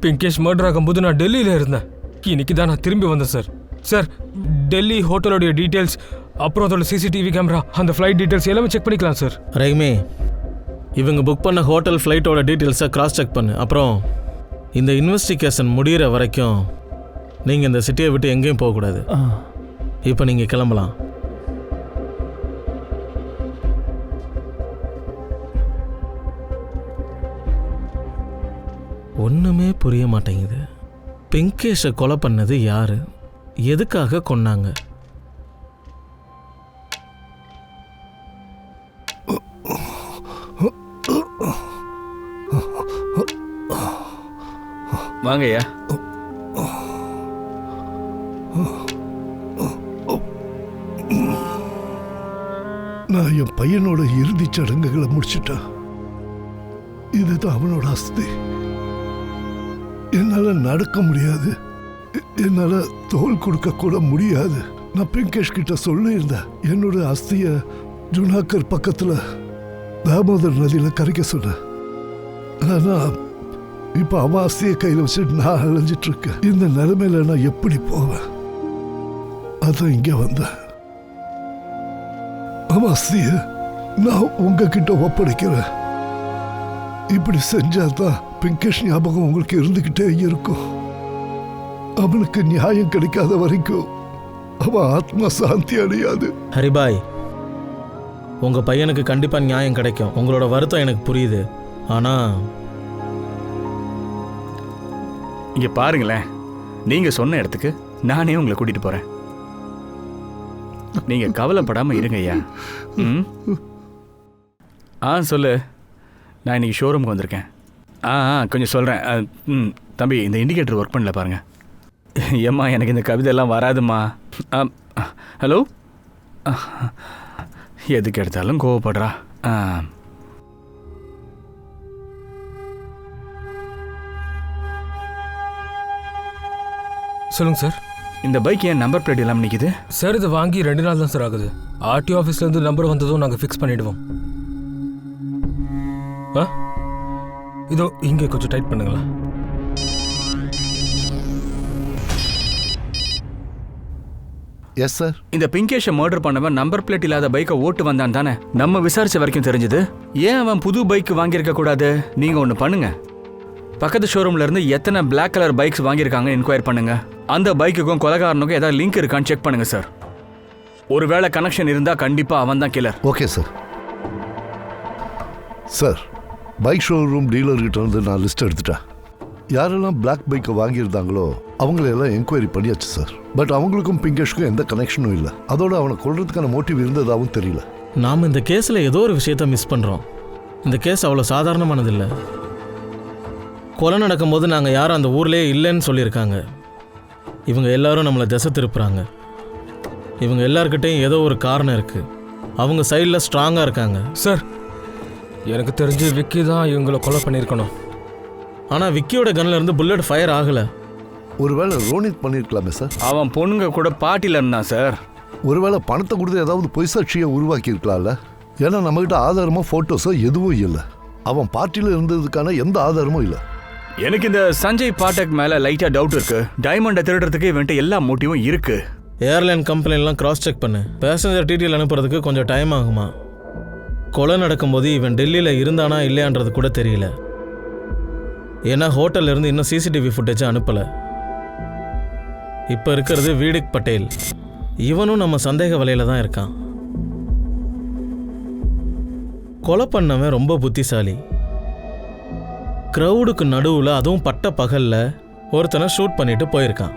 பிங்கேஷ் மர்டர் ஆகும்போது நான் டெல்லியில் இருந்தேன். இன்னைக்கு தான் நான் திரும்பி வந்தேன் சார். சார் டெல்லி ஹோட்டலோடைய டீட்டெயில்ஸ், அப்புறம் அதோட சிசிடிவி கேமரா, அந்த ஃப்ளைட் டீட்டெயில்ஸ் எல்லாமே செக் பண்ணிக்கலாம் சார். ரஹிமே, இவங்க புக் பண்ண ஹோட்டல் ஃப்ளைட்டோட டீட்டெயில்ஸை கிராஸ் செக் பண்ணு. அப்புறம் இந்த இன்வெஸ்டிகேஷன் முடிகிற வரைக்கும் நீங்கள் இந்த சிட்டியை விட்டு எங்கேயும் போகக்கூடாது. இப்போ நீங்கள் கிளம்பலாம். ஒன்றுமே புரிய மாட்டேங்குது. பிங்கேஷை கொலை பண்ணது யாரு? எதுக்காக கொன்னாங்க? வாங்கய்யா. நான் என் பையனோட இறுதிச் சடங்குகளை முடிச்சிட்டேன். இதுதான் அவனோட அஸ்தி. என்னால நடக்க முடியாது, என்னால தோல் கொடுக்க கூட முடியாது. நான் பிங்கேஷ் கிட்ட சொல்லியிருந்தேன், என்னோட அஸ்திய ஜுனாக்கர் பக்கத்துல தாமோதர் நதியில கரைக்க சொன்னேன். ஆனா இப்ப அவன் அஸ்தியை கையில வச்சுட்டு நான் அலைஞ்சிட்டு இருக்கேன். இந்த நிலைமையில நான் எப்படி போவேன்? அதான் இங்க வந்தேன். அவன் அஸ்திய நான் உங்ககிட்ட ஒப்படைக்கிறேன். இப்படி செஞ்சாதான் பிங்கேஷ் ஞாபகம் உங்களுக்கு இருந்துகிட்டே இருக்கும். அவனுக்கு நியாயம் கிடைக்காத வரைக்கும் அவன் ஆத்மா சாந்தி அடையாது. ஹரிபாய், உங்கள் பையனுக்கு கண்டிப்பாக நியாயம் கிடைக்கும். உங்களோட வருத்தம் எனக்கு புரியுது. ஆனால் இங்க பாருங்களேன், நீங்க சொன்ன இடத்துக்கு நானே உங்களை கூட்டிட்டு போறேன். நீங்க கவலைப்படாம இருங்க ஐயா. சொல்லு. நான் இன்னைக்கு ஷோரூமுக்கு வந்திருக்கேன். கொஞ்சம் சொல்கிறேன். தம்பி, இந்த இண்டிகேட்டர் ஒர்க் பண்ணல பாருங்க. ஏம்மா, எனக்கு இந்த கவிதையெல்லாம் வராதுமா. ஹலோ, எதுக்கு எடுத்தாலும் கோவப்படுறா. சொல்லுங்க சார். இந்த பைக் ஏன் நம்பர் பிளேட் இல்லாமல் நிற்கிது? சார் இது வாங்கி 2 நாள் தான் சார் ஆகுது. ஆர்டிஓ ஆஃபீஸ்லேருந்து நம்பர் வந்ததும் நாங்கள் ஃபிக்ஸ் பண்ணிவிடுவோம். இதோ இங்கே கொஞ்சம் டைட் பண்ணுங்களா. Yes sir. இந்த பிங்கேஷை மர்டர் பண்ணவன் நம்பர் பிளேட் இல்லாத பைக்கை ஓட்டு வந்தான் தானே நம்ம விசாரிச்ச வரைக்கும் தெரிஞ்சது. ஏன் அவன் புது பைக் வாங்கியிருக்க கூடாது? நீங்கள் ஒன்று பண்ணுங்க, பக்கத்து ஷோரூம்ல இருந்து எத்தனை பிளாக் கலர் பைக்ஸ் வாங்கியிருக்காங்க என்கொயர் பண்ணுங்க. அந்த பைக்குக்கும் கொலைகாரனுக்கும் ஏதாவது லிங்க் இருக்கான்னு செக் பண்ணுங்க சார். ஒருவேளை கனெக்ஷன் இருந்தால் கண்டிப்பாக அவன் தான் killer. Okay sir. Sir, bike showroom டீலர்கிட்ட இருந்து நான் லிஸ்ட் எடுத்துட்டேன். யாரெல்லாம் பிளாக் பைக்கை வாங்கியிருந்தாங்களோ அவங்களெல்லாம் என்கொயரி பண்ணியாச்சு சார். பட் அவங்களுக்கும் பிங்கேஷ்க்கும் எந்த கனெக்ஷனும் இல்லை. அதோட அவனை கொல்றதுக்கான மோட்டிவ் இருந்ததாகவும் தெரியல. நாம் இந்த கேஸில் ஏதோ ஒரு விஷயத்தை மிஸ் பண்ணுறோம். இந்த கேஸ் அவ்வளோ சாதாரணமானதில்லை. கொலை நடக்கும்போது நாங்கள் யாரும் அந்த ஊர்லேயே இல்லைன்னு சொல்லியிருக்காங்க. இவங்க எல்லாரும் நம்மளை திசை திருப்புறாங்க. இவங்க எல்லார்கிட்டையும் ஏதோ ஒரு காரணம் இருக்குது. அவங்க சைடில் ஸ்ட்ராங்காக இருக்காங்க. சார், எனக்கு தெரிஞ்சு விக்கி தான் இவங்களை கொலை பண்ணியிருக்கணும். ஆனால் விக்கியோட கன்னில் இருந்து புல்லட் ஃபயர் ஆகலை. ஒருவேளை ரோனித் பண்ணியிருக்கலாமே சார். அவன் பொண்ணுங்க கூட பாட்டியில் இருந்தான் சார். ஒருவேளை பணத்தை கொடுத்து ஏதாவது பொய் சாட்சியை உருவாக்கி இருக்கலாம்ல. ஏன்னா நம்மகிட்ட ஆதாரமோ ஃபோட்டோஸோ எதுவும் இல்லை. அவன் பார்ட்டியில் இருந்ததுக்கான எந்த ஆதாரமும் இல்லை. எனக்கு இந்த சஞ்சய் பாட்டக் மேலே லைட்டாக டவுட் இருக்கு. டைமண்டை திருடுறதுக்கு இவன்ட்டு எல்லா மோட்டிவும் இருக்கு. ஏர்லைன் கம்பெனிலாம் கிராஸ் செக் பண்ணு. பேசஞ்சர் டீட்டெயில் அனுப்புறதுக்கு கொஞ்சம் டைம் ஆகுமா? கொலை நடக்கும்போது இவன் டெல்லியில் இருந்தானா இல்லையான்றது கூட தெரியல. ஏன்னா ஹோட்டல்ல இருந்து இன்னும் சிசிடிவி ஃபுட்டேஜ் அனுப்பலை. இப்போ இருக்கிறது வீடிக் பட்டேல். இவனும் நம்ம சந்தேக வலையில தான் இருக்கான். கொலை பண்ணவன் ரொம்ப புத்திசாலி. க்ரௌடுக்கு நடுவில், அதுவும் பட்ட பகல்ல ஒருத்தனை ஷூட் பண்ணிட்டு போயிருக்கான்.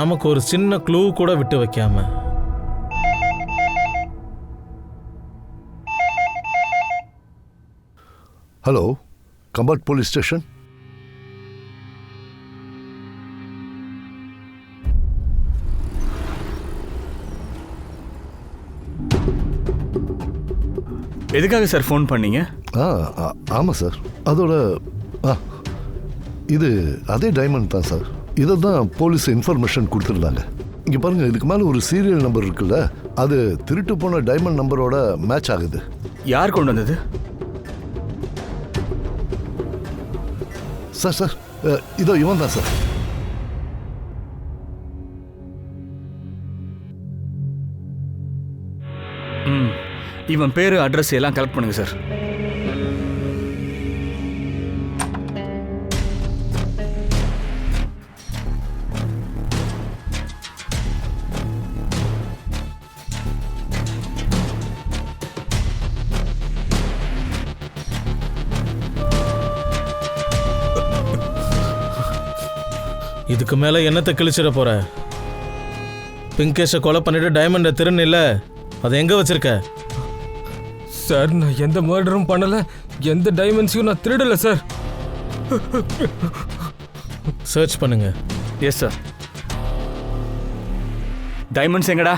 நமக்கு ஒரு சின்ன க்ளூ கூட விட்டு வைக்காம. Hello, combat police station. எதுக்காக சார் ஃபோன் பண்ணீங்க? ஆமாம் சார். அதோட இது அதே டைமண்ட் தான் சார். இதை தான் போலீஸ் இன்ஃபர்மேஷன் கொடுத்துருந்தாங்க. இங்கே பாருங்கள், இதுக்கு மேலே ஒரு சீரியல் நம்பர் இருக்குல்ல, அது திருட்டு போன டைமண்ட் நம்பரோட மேட்ச் ஆகுது. யார் கொண்டு வந்தது? சார் இதோ இவன் தான் சார். இவன் பேரு, அட்ரஸ் எல்லாம் கலெக்ட் பண்ணுங்க சார். இதுக்கு மேல என்னத்தை கிழிச்சிட போற? பிங்கேஷை கொலை பண்ணிட்டு டைமண்டை திருன்னு இல்ல, அதை எங்க வச்சிருக்க? சார், நான் எந்த மர்டரும் பண்ணல, எந்த டைமண்ட்ஸையும் நான் திருடல சார். சர்ச் பண்ணுங்க. Yes sir. டைமண்ட்ஸ் எங்கடா?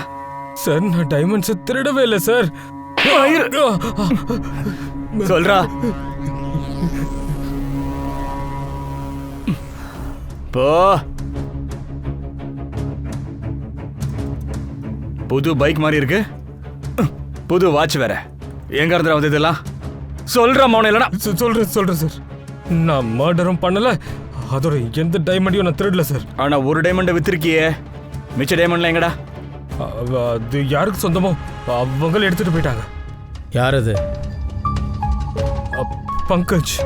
சார், நான் டைமண்ட்ஸை திருடவே இல்லை சார். சொல்றா. போ. புது பைக் மாதிரி இருக்கு, புது வாட்ச் வேற. எங்க இருந்து வந்து இதெல்லாம் சொல்ற மௌனம் இல்லடா. சொல்றேன் சார். நான் மர்டரும் பண்ணல, அதோட எந்த டைமண்டையும் நான் திருடல சார். ஆனா ஒரு டைமண்டை வித்திருக்கியே, மிச்ச டைமண்ட்லாம் எங்கடா? அது யாருக்கு சொந்தமோ அவங்கள எடுத்துட்டு போயிட்டாங்க. யார் அது? பங்கஜ்.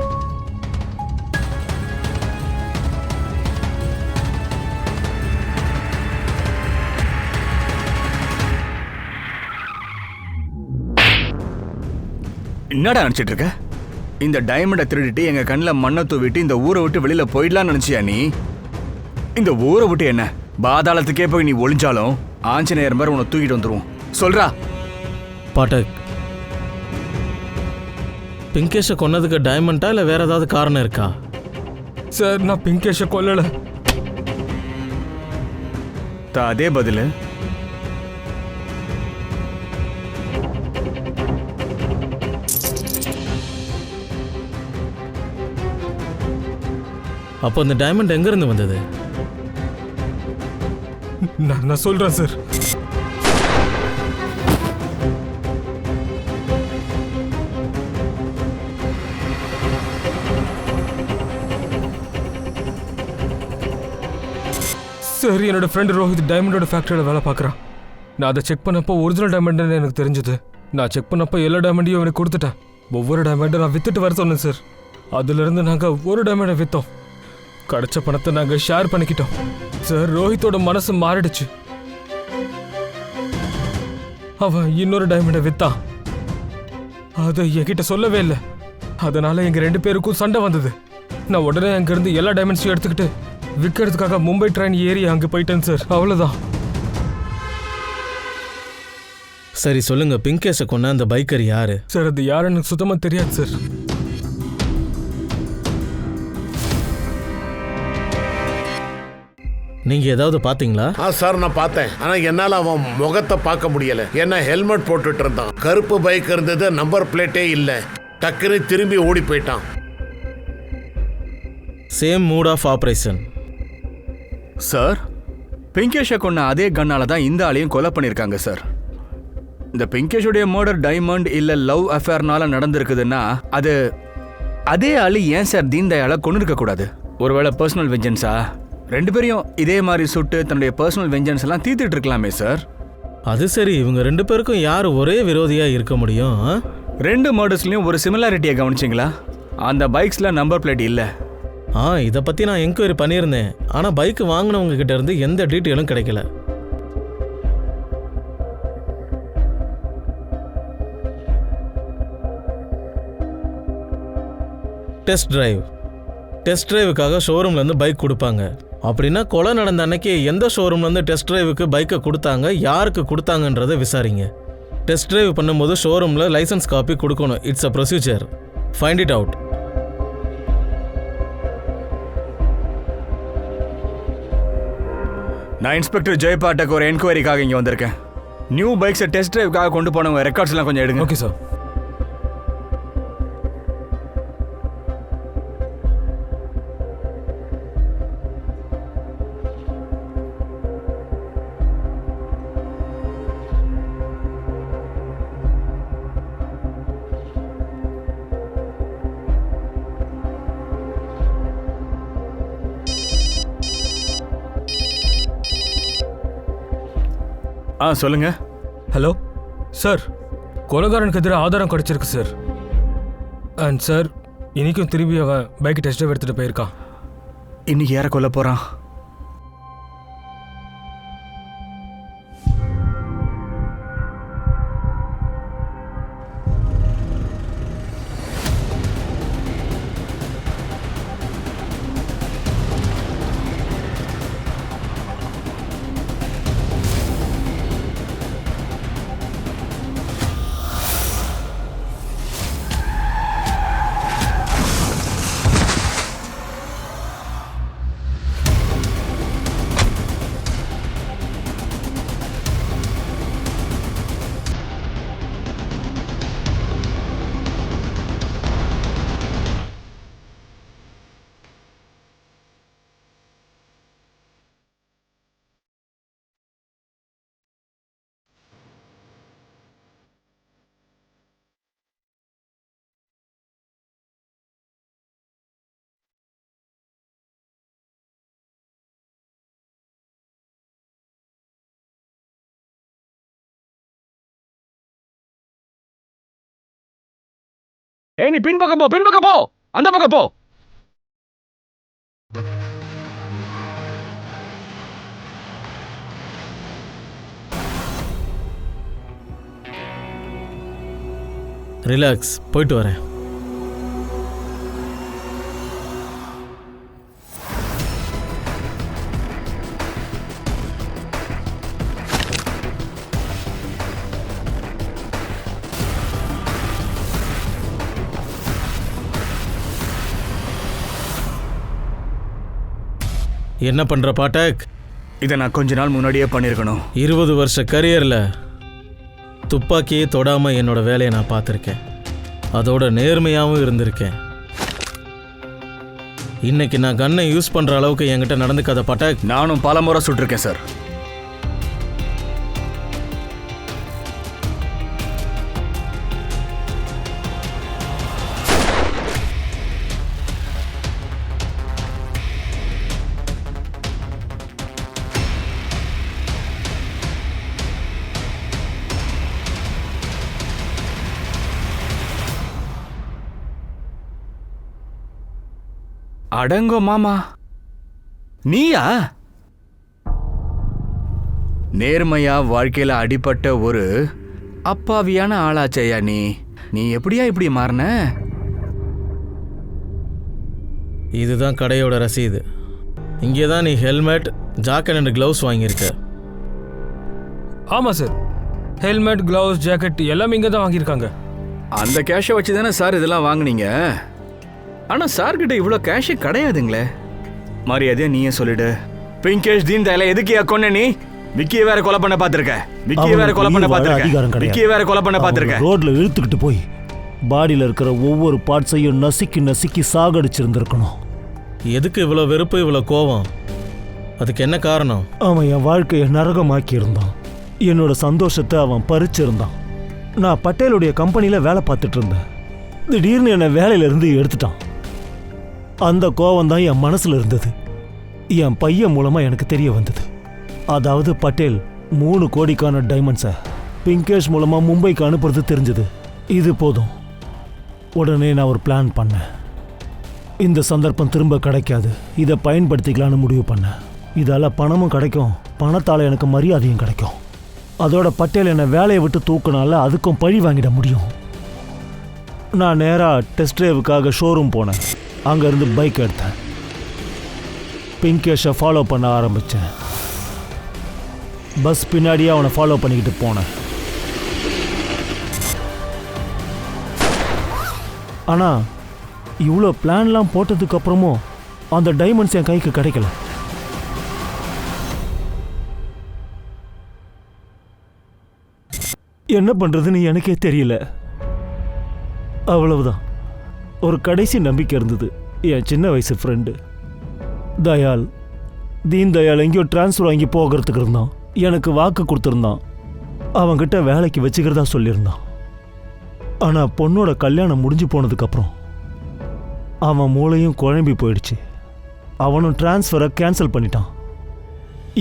என்னடா நினைச்சிட்டு இருக்க? இந்த டைமண்டை திருடிட்டு எங்க கண்ணில் மண்ணை தூவிட்டு இந்த ஊரை விட்டு வெளியில போயிடலாம்னு நினைச்சியா நீ? இந்த ஊரை விட்டு என்ன பாதாளத்துக்கே போய் நீ ஒளிஞ்சாலும் ஆஞ்சநேயர் மாதிரி உன்னை தூக்கிட்டு வந்துருவோம். சொல்றா. பாட்டக், பிங்கேஷை கொன்னதுக்கு டைமண்டா இல்லை வேற ஏதாவது காரணம் இருக்கா? சார், நான் பிங்கேஷை கொல்லல. அதே பதில். அப்போ இந்த டைமண்ட் எங்க இருந்து வந்தது? நான் சொல்றேன் சார். சார், என்னோட ஃப்ரெண்ட் ரோஹித் டைமண்டோட ஃபேக்டரியில் வேலை பார்க்குறான். நான் அதை செக் பண்ணப்போ ஒரிஜினல் டைமண்ட்னு எனக்கு தெரிஞ்சது. நான் செக் பண்ணப்போ எல்லா டைமண்டையும் எனக்கு கொடுத்துட்டேன். ஒவ்வொரு டைமண்டும் நான் வித்துட்டு வர சொன்னேன் சார். அதுலேருந்து நாங்கள் ஒரு டைமண்டை விற்றோம். கிடைச்ச பணத்தை நாங்கள் ஷேர் பண்ணிக்கிட்டோம். சார், ரோஹித்தோட மனசு மாறிடுச்சு. அவன் இன்னொரு டைமண்டை வித்தான். அதை என்கிட்ட சொல்லவே இல்லை. அதனால எங்க 2 பேருக்கும் சண்டை வந்தது. நான் உடனே அங்கிருந்து எல்லா டைமண்ட்ஸையும் எடுத்துக்கிட்டு விற்கிறதுக்காக மும்பை ட்ரெயின் ஏறி அங்கே போயிட்டேன் சார். அவ்வளோதான். சரி சொல்லுங்க, பிங்கேஷை கொன்ன அந்த பைக்கர் யாரு? சார், அது யாருன்னு எனக்கு சுத்தமாக தெரியாது சார். நீங்க ஏதாவது பாத்தீங்களா? சார், நான் பார்த்தேன். ஆனா என்னால அவன் முகத்தை பார்க்க முடியல. என்ன ஹெல்மெட் போட்டுட்டு இருந்தான், கருப்பு பைக் இருந்தது, நம்பர் பிளேட்டே இல்ல. டக்குன்னு திரும்பி ஓடி போயிட்டான். Same mode of operation. Sir, பிங்கேஷை கொன்ன அதே கண்ணால தான் இந்த ஆளையும் கொலை பண்ணியிருக்காங்க சார். இந்த பிங்கேஷுடைய மர்டர் டைமண்ட் இல்ல லவ் அஃபேர்னால நடந்திருக்குதுன்னா அது அதே ஆளு ஏன் சார் தீன் தயாளை கொண்டு இருக்க கூடாது? ஒருவேளை பர்சனல் வெஞ்சன்ஸா? 2 பேரையும் இதே மாதிரி சுட்டு தன்னுடைய பர்சனல் வெஞ்சன்ஸ் எல்லாம் தீர்த்துட்டு இருக்கலாமே சார். அது சரி, இவங்க 2 பேருக்கும் யார் ஒரே விரோதியா இருக்க முடியும்? 2 மர்டர்ஸ்லயும் ஒரு சிமிலாரிட்டியை கவனிச்சிங்களா? அந்த பைக்ஸ்ல நம்பர் பிளேட் இல்ல. இதை பத்தி நான் என்கொயரி பண்ணியிருந்தேன். ஆனா பைக் வாங்கினவங்க கிட்ட இருந்து எந்த டீட்டெயிலும் கிடைக்கல. டெஸ்ட் டிரைவுக்காக ஷோரூம்லேருந்து பைக் கொடுப்பாங்க. அப்படின்னா கொலை நடந்த அன்னைக்கு எந்த ஷோரூம்லேருந்து டெஸ்ட் டிரைவுக்கு பைக்கை கொடுத்தாங்க, யாருக்கு கொடுத்தாங்கன்றதை விசாரிங்க. டெஸ்ட் டிரைவ் பண்ணும்போது ஷோரூமில் லைசன்ஸ் காப்பி கொடுக்கணும். It's a procedure. Find it out. நான் இன்ஸ்பெக்டர் ஜெயபாட்டக்கு ஒரு என்கொயரிக்காக இங்கே வந்திருக்கேன். நியூ பைக்ஸை டெஸ்ட் டிரைவுக்காக கொண்டு போனவங்க ரெக்கார்ட்ஸ் எல்லாம் கொஞ்சம் எடுங்க. Okay sir. சொல்லுங்க. ஹலோ சார், கொலைகாரனுக்கு எதிராக ஆதாரம் கிடைச்சிருக்கு சார். அண்ட் சார், இன்னைக்கும் திரும்பி அவன் பைக் டெஸ்ட் டிரைவ் எடுத்துட்டு போயிருக்கான். இன்னைக்கு யாரை கொல்ல போறான்? நீ பின்பக்கம் போ, அந்த பக்கம் போ. ரிலாக்ஸ், போயிட்டு வரேன். என்ன பண்ற பாட்டக்? இதை நான் கொஞ்ச நாள் முன்னாடியே பண்ணியிருக்கணும். 20 வருஷ கரியரில் துப்பாக்கியே தொடாமல் என்னோட வேலையை நான் பார்த்துருக்கேன். அதோட நேர்மையாகவும் இருந்திருக்கேன். இன்னைக்கு நான் கன்னை யூஸ் பண்ணுற அளவுக்கு என்கிட்ட நடந்துக்காத பாட்டக். நானும் பல முறை சுட்டிருக்கேன் சார். அடங்கோ மாமா, நீயா? நேர்மையா வாழ்க்கையில அடிபட்ட ஒரு அப்பாவியான ஆளாச்சையா நீ எப்படியா இப்படி மாறின? இதுதான் கடையோட ரசீது. இங்கே தான் நீ ஹெல்மெட், ஜாக்கெட் அண்ட் க்ளவுஸ் வாங்கியிருக்க. ஆமாம் சார், ஹெல்மெட், க்ளவுஸ், ஜாக்கெட் எல்லாமே இங்கே தான் வாங்கியிருக்காங்க. அந்த கேஷை வச்சு தானே சார் இதெல்லாம் வாங்கினீங்க. ஆனால் சார்கிட்ட இவ்வளோ கேஷே கிடையாதுங்களே. மரியாதையா நீயே சொல்லிடு. பிங்கேஷ் தீன் தயாளை எதுக்கு கொன்ன? நீ விக்கியை வேற கொலை பண்ண பார்த்துருக்க. ரோட்ல இழுத்துக்கிட்டு போய் பாடியில் இருக்கிற ஒவ்வொரு பார்ட்ஸையும் நசுக்கி சாகடிச்சிருந்திருக்கணும். எதுக்கு இவ்வளோ வெறுப்பு, இவ்வளோ கோவம்? அதுக்கு என்ன காரணம்? அவன் என் வாழ்க்கையை நரகமாக்கி இருந்தான். என்னோட சந்தோஷத்தை அவன் பறிச்சிருந்தான். நான் பட்டேலுடைய கம்பெனியில் வேலை பார்த்துட்டு இருந்தேன். திடீர்னு என்னை வேலையிலிருந்து எடுத்துட்டான். அந்த கோவம் தான் என் மனசுல இருந்தது. என் பையன் மூலமா எனக்கு தெரிய வந்தது. அதாவது பட்டேல் 3 கோடிக்கான டைமண்ட்ஸை பிங்கேஷ் மூலமா மும்பைக்கு அனுப்புறது தெரிஞ்சது. இது போதும். உடனே நான் ஒரு பிளான் பண்ணேன். இந்த சந்தர்ப்பம் திரும்ப கிடைக்காது, இதை பயன்படுத்திக்கலான்னு முடிவு பண்ணேன். இதால பணமும் கிடைக்கும், பணத்தால் எனக்கு மரியாதையும் கிடைக்கும். அதோட பட்டேல் என்னை வேலையை விட்டு தூக்கினால அதுக்கும் பழி வாங்கிட முடியும். நான் நேராக டெஸ்ட் டிரைவுக்காக ஷோரூம் போனேன். அங்கேருந்து பைக் எடுத்தேன். பிங்கேஷை ஃபாலோ பண்ண ஆரம்பித்தேன். பஸ் பின்னாடியே அவனை ஃபாலோ பண்ணிக்கிட்டு போனேன். ஆனால் இவ்வளோ பிளான்லாம் போட்டதுக்கப்புறமும் அந்த டைமண்ட்ஸ் என் கைக்கு கிடைக்கல. என்ன பண்ணுறதுன்னு எனக்கே தெரியல. அவ்வளவுதான். ஒரு கடைசி நம்பிக்கை இருந்தது. என் சின்ன வயசு ஃப்ரெண்டு தயால், தீன் தயால் எங்கேயோ டிரான்ஸ்ஃபர் வாங்கி போகிறதுக்கு இருந்தான். எனக்கு வாக்கு கொடுத்துருந்தான். அவன்கிட்ட வேலைக்கு வச்சுக்கிறதா சொல்லியிருந்தான். ஆனால் பொண்ணோட கல்யாணம் முடிஞ்சு போனதுக்கப்புறம் அவன் மூளையும் குழம்பி போயிடுச்சு. அவனும் டிரான்ஸ்ஃபரை கேன்சல் பண்ணிட்டான்.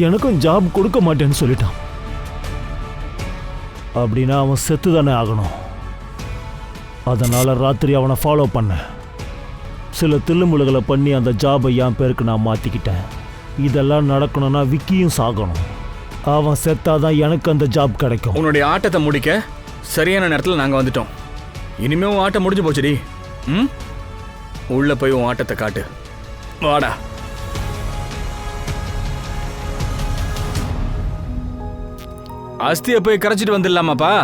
எனக்கும் ஜாப் கொடுக்க மாட்டேன்னு சொல்லிட்டான். அப்படின்னா அவன் செத்து தானே ஆகணும். அதனால் ராத்திரி அவனை ஃபாலோ பண்ணேன். சில தில்லுமுழுகளை பண்ணி அந்த ஜாபை என் பேருக்கு நான் மாற்றிக்கிட்டேன். இதெல்லாம் நடக்கணும்னா விக்கியும் சாகணும். அவன் செத்தாதான் எனக்கு அந்த ஜாப் கிடைக்கும். உன்னுடைய ஆட்டத்தை முடிக்க சரியான நேரத்தில் நாங்கள் வந்துட்டோம். இனிமே உன் ஆட்டம் முடிஞ்சு போச்சுடி. உள்ள போய் உன் ஆட்டத்தை காட்டு. வாடா. அஸ்தியை போய் கரைச்சிட்டு வந்துடலாமாப்பா?